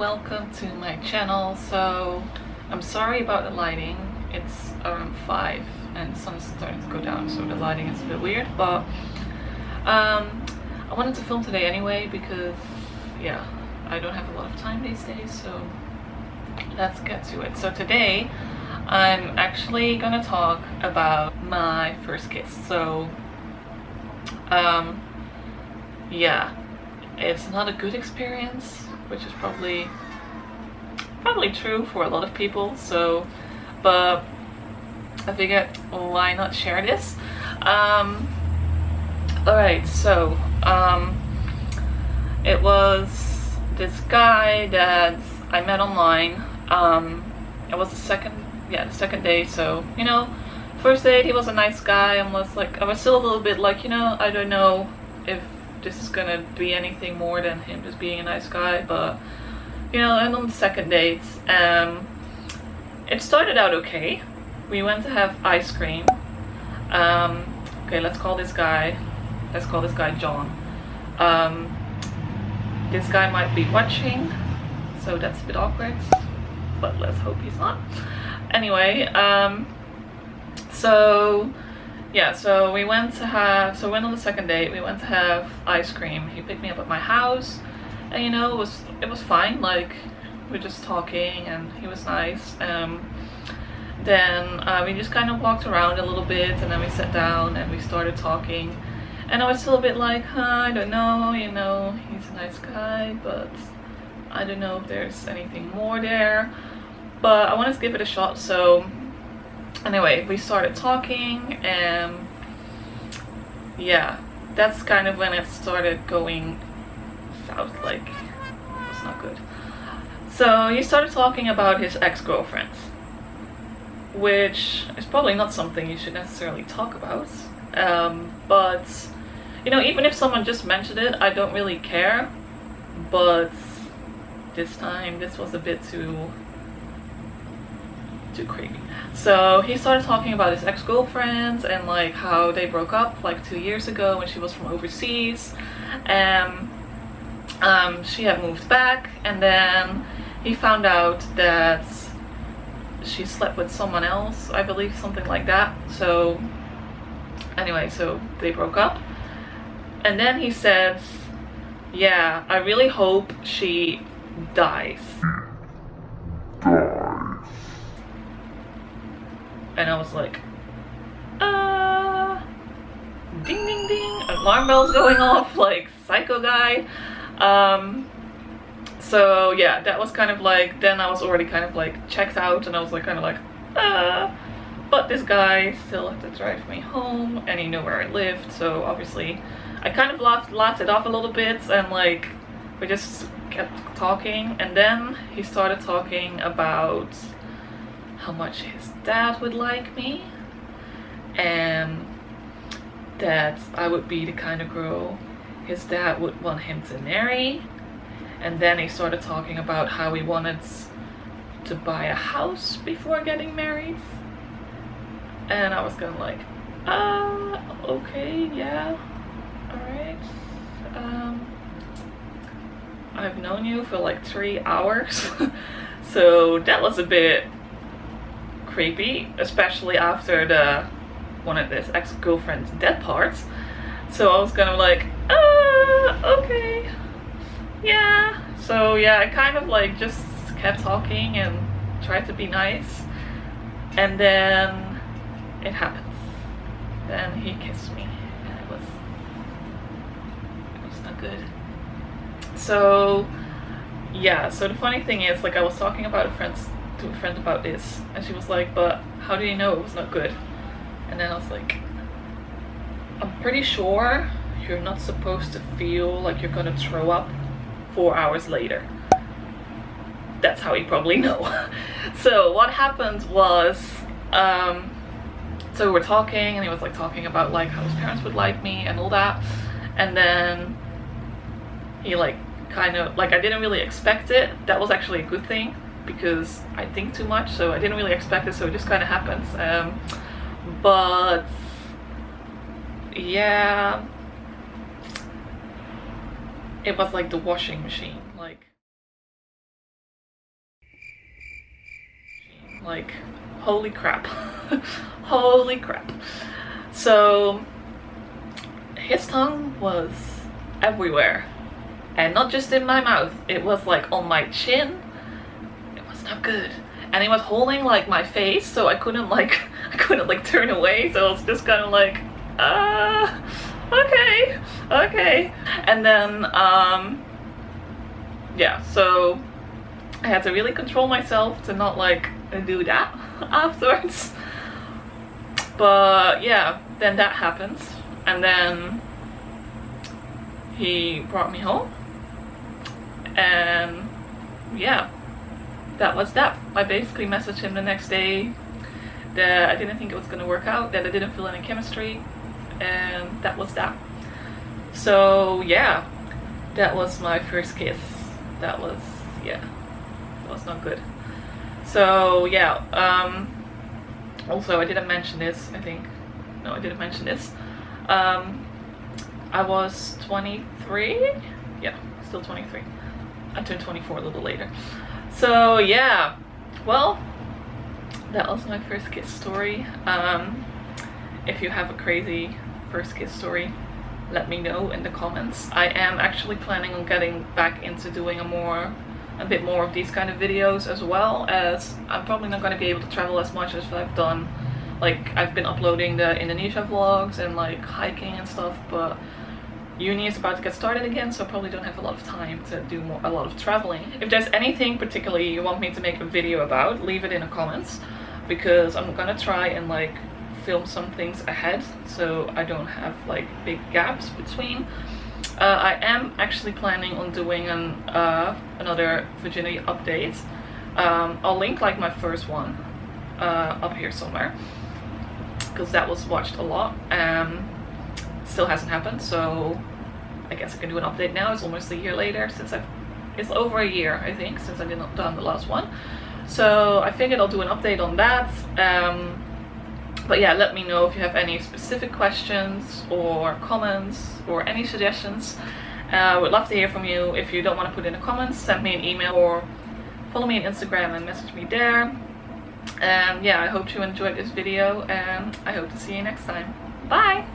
welcome to my channel. So I'm sorry about the lighting. It's around 5 and the sun is starting to go down, so the lighting is a bit weird, but I wanted to film today anyway because yeah, I don't have a lot of time these days, so let's get to it. So today I'm actually gonna talk about my first kiss. So yeah, it's not a good experience, which is probably true for a lot of people, so but I figured why not share this. Alright, so it was this guy that I met online. It was the second day, so you know, first date he was a nice guy, and I was still a little bit like, you know, I don't know if this is gonna be anything more than him just being a nice guy, but you know. And on the second date, it started out okay. We went to have ice cream. Okay, let's call this guy John. This guy might be watching, so that's a bit awkward, but let's hope he's not. Anyway, so yeah, so we went on the second date, we went to have ice cream. He picked me up at my house, and you know, it was fine. Like, we were just talking and he was nice. Then we just kind of walked around a little bit, and then we sat down and we started talking, and I was still a bit like, I don't know, you know, he's a nice guy, but I don't know if there's anything more there, but I wanted to give it a shot. So anyway, we started talking, and yeah, that's kind of when it started going south. Like, it was not good. So he started talking about his ex-girlfriend, which is probably not something you should necessarily talk about, but you know, even if someone just mentioned it, I don't really care. But this time, this was a bit too creepy. So he started talking about his ex-girlfriend and like how they broke up like 2 years ago when she was from overseas, and she had moved back, and then he found out that she slept with someone else, I believe, something like that. So anyway, so they broke up, and then he says, yeah, I really hope she dies. And I was like, ding ding ding, alarm bells going off, like psycho guy. So yeah, that was kind of like, then I was already kind of like checked out, and I was like kind of like, but this guy still had to drive me home, and he knew where I lived, so obviously I kind of laughed it off a little bit, and like we just kept talking. And then he started talking about how much his dad would like me, and that I would be the kind of girl his dad would want him to marry. And then he started talking about how he wanted to buy a house before getting married, and I was kind of like, okay, yeah, all right. I've known you for like 3 hours, so that was a bit creepy, especially after one of this ex-girlfriend's dead parts. So I was kind of like, okay, yeah. So yeah, I kind of like just kept talking and tried to be nice, and then it happens. Then he kissed me, and it was not good. So yeah, so the funny thing is, like, I was talking about to a friend about this, and she was like, but how do you know it was not good? And then I was like, I'm pretty sure you're not supposed to feel like you're gonna throw up 4 hours later. That's how you probably know. So what happened was, so we were talking, and he was like talking about like how his parents would like me and all that, and then he like kind of like, I didn't really expect it. That was actually a good thing, because I think too much, so I didn't really expect it, so it just kind of happens. But yeah, it was like the washing machine. Like, Like, holy crap. Holy crap. So his tongue was everywhere, and not just in my mouth, it was like on my chin. It was not good. And he was holding like my face, so I couldn't like turn away, so I was just kind of like, okay. And then yeah, so I had to really control myself to not like do that afterwards. But yeah, then that happens, and then he brought me home, and yeah, that was that. I basically messaged him the next day that I didn't think it was gonna work out, that I didn't feel any chemistry, and that was that. So yeah, that was my first kiss. That was, yeah, that was not good. So yeah, also I didn't mention this, I think. No, I didn't mention this. I was 23. Yeah, still 23. I turned 24 a little later. So yeah, well, that was my first kiss story. If you have a crazy first kiss story, let me know in the comments. I am actually planning on getting back into doing a bit more of these kind of videos, as well as I'm probably not going to be able to travel as much as I've done. Like, I've been uploading the Indonesia vlogs and like hiking and stuff, but uni is about to get started again, so I probably don't have a lot of time to do a lot of traveling. If there's anything particularly you want me to make a video about, leave it in the comments, because I'm gonna try and like film some things ahead so I don't have like big gaps between. I am actually planning on doing another virginity update. I'll link like my first one up here somewhere, because that was watched a lot. Still hasn't happened, so I guess I can do an update now. It's almost a year later since it's over a year, I think, since I didn't done the last one. So I figured I'll do an update on that. But yeah, let me know if you have any specific questions or comments or any suggestions. Would love to hear from you. If you don't want to put in the comments, send me an email or follow me on Instagram and message me there. And yeah, I hope you enjoyed this video, and I hope to see you next time. Bye!